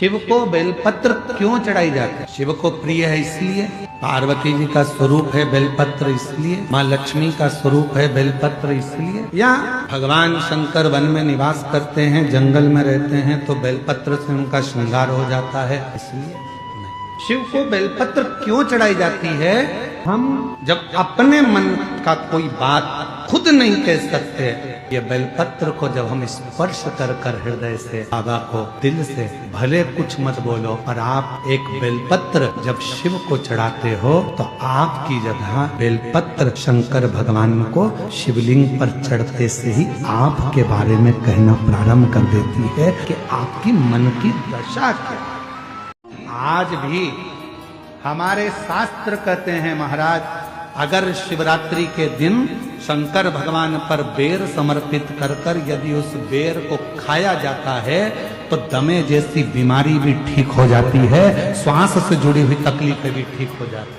शिव को बेलपत्र क्यों चढ़ाई जाती है? शिव को प्रिय है इसलिए, पार्वती जी का स्वरूप है बेलपत्र इसलिए, माँ लक्ष्मी का स्वरूप है बेलपत्र इसलिए, या भगवान शंकर वन में निवास करते हैं, जंगल में रहते हैं तो बेलपत्र से उनका श्रृंगार हो जाता है इसलिए? नहीं। शिव को बेलपत्र क्यों चढ़ाई जाती है? हम जब अपने मन का कोई बात खुद नहीं कह सकते, ये बेलपत्र को जब हम स्पर्श कर कर हृदय से बाबा को दिल से, भले कुछ मत बोलो, और आप एक बेलपत्र जब शिव को चढ़ाते हो तो आपकी जगह बेलपत्र शंकर भगवान को शिवलिंग पर चढ़ते से ही आपके बारे में कहना प्रारंभ कर देती है कि आपकी मन की दशा क्या। आज भी हमारे शास्त्र कहते हैं महाराज, अगर शिवरात्रि के दिन शंकर भगवान पर बेर समर्पित कर कर यदि उस बेर को खाया जाता है तो दमे जैसी बीमारी भी ठीक हो जाती है, श्वास से जुड़ी हुई तकलीफें भी ठीक हो जाती है।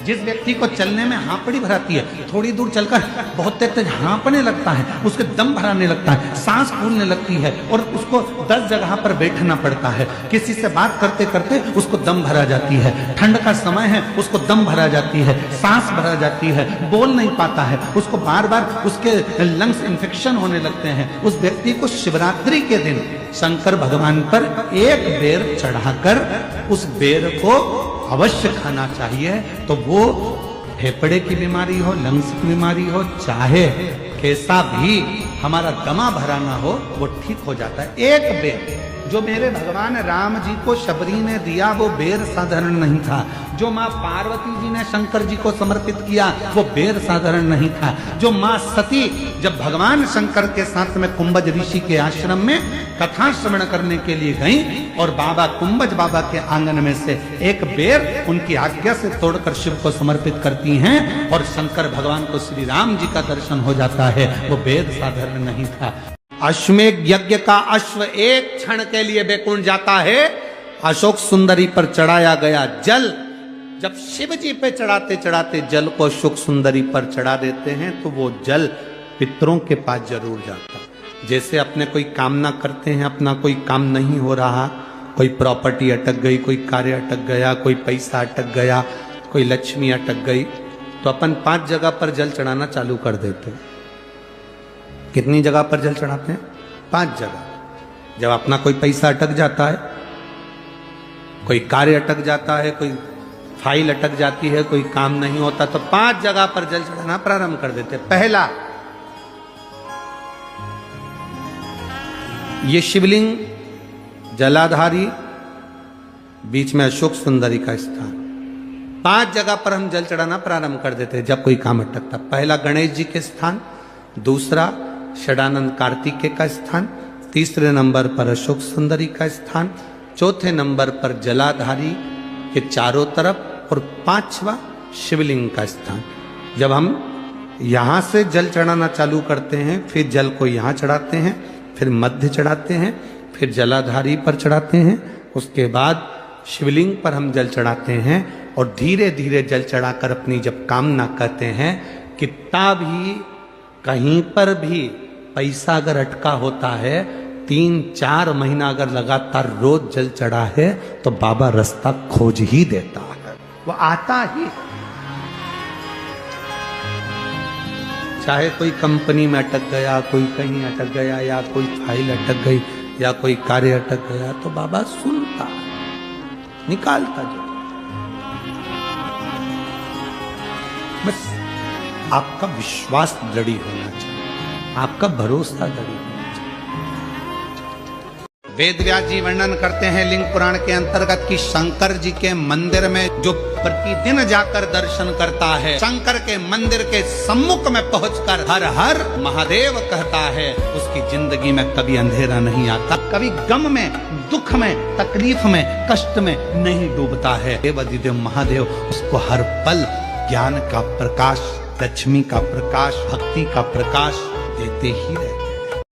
जिस व्यक्ति को चलने में हाँपड़ी भराती है, थोड़ी दूर चलकर बहुत तेज हाँपने लगता है, उसके दम भराने लगता है, सांस फूलने लगती है और उसको 10 जगह पर बैठना पड़ता है, किसी से बात करते करते उसको दम भरा जाती है, ठंड का समय है उसको दम भरा जाती है, सांस भरा जाती है, बोल नहीं पाता है, उसको बार बार उसके लंग्स इन्फेक्शन होने लगते हैं। उस व्यक्ति को शिवरात्रि के दिन शंकर भगवान पर एक बेर चढ़ाकर उस बेर को अवश्य खाना चाहिए, तो वो फेफड़े की बीमारी हो, लंग्स की बीमारी हो, चाहे कैसा भी हमारा दमा भरा ना हो, वो ठीक हो जाता है। एक बेर जो मेरे भगवान राम जी को शबरी ने दिया वो बेर साधारण नहीं था, जो माँ पार्वती जी ने शंकर जी को समर्पित किया वो बेर साधारण नहीं था, जो माँ सती जब भगवान शंकर के साथ में कुंभज ऋषि के आश्रम में कथा श्रवण करने के लिए गई और बाबा कुंभज बाबा के आंगन में से एक बेर उनकी आज्ञा से तोड़कर शिव को समर्पित करती हैं और शंकर भगवान को श्री राम जी का दर्शन हो जाता है, वो बेर साधारण नहीं था। अश्वमेध यज्ञ का अश्व एक क्षण के लिए बैकुंठ जाता है, अशोक सुंदरी पर चढ़ाया गया जल जब शिव जी पे चढ़ाते चढ़ाते जल को अशोक सुंदरी पर चढ़ा देते हैं तो वो जल पितरों के पास जरूर जाता। जैसे अपने कोई कामना करते हैं, अपना कोई काम नहीं हो रहा, कोई प्रॉपर्टी अटक गई, कोई कार्य अटक गया, कोई पैसा अटक गया, कोई लक्ष्मी अटक गई, तो अपन 5 जगह पर जल चढ़ाना चालू कर देते हैं। कितनी जगह पर जल चढ़ाते हैं? 5 जगह। जब अपना कोई पैसा अटक जाता है, कोई कार्य अटक जाता है, कोई फाइल अटक जाती है, कोई काम नहीं होता, तो 5 जगह पर जल चढ़ाना प्रारंभ कर देते हैं। पहला, ये शिवलिंग जलाधारी, बीच में अशोक सुंदरी का स्थान, 5 जगह पर हम जल चढ़ाना प्रारंभ कर देते हैं जब कोई काम अटकता। पहला गणेश जी के स्थान, दूसरा षडानंद कार्तिकेय का स्थान, तीसरे नंबर पर अशोक सुंदरी का स्थान, चौथे नंबर पर जलाधारी के चारों तरफ और 5वां शिवलिंग का स्थान। जब हम यहाँ से जल चढ़ाना चालू करते हैं, फिर जल को यहाँ चढ़ाते हैं, फिर मध्य चढ़ाते हैं, फिर जलाधारी पर चढ़ाते हैं, उसके बाद शिवलिंग पर हम जल चढ़ाते हैं और धीरे धीरे जल चढ़ाकर अपनी जब कामना करते हैं, कितना भी कहीं पर भी पैसा अगर अटका होता है, 3-4 महीना अगर लगातार रोज जल चढ़ा है तो बाबा रास्ता खोज ही देता है, वो आता ही। चाहे कोई कंपनी में अटक गया, कोई कहीं अटक गया, या कोई फाइल अटक गई, या कोई कार्य अटक गया, तो बाबा सुनता, निकालता जो। बस आपका विश्वास दृढ़ होना चाहिए, आपका भरोसा दृढ़ होना चाहिए। वेद व्यास जी वर्णन करते हैं लिंग पुराण के अंतर्गत कि शंकर जी के मंदिर में जो प्रतिदिन जाकर दर्शन करता है, शंकर के मंदिर के सम्मुख में पहुंचकर हर हर महादेव कहता है, उसकी जिंदगी में कभी अंधेरा नहीं आता, कभी गम में, दुख में, तकलीफ में, कष्ट में नहीं डूबता है। देवाधिदेव महादेव उसको हर पल ज्ञान का प्रकाश, लक्ष्मी का प्रकाश, भक्ति का प्रकाश देते ही रहते।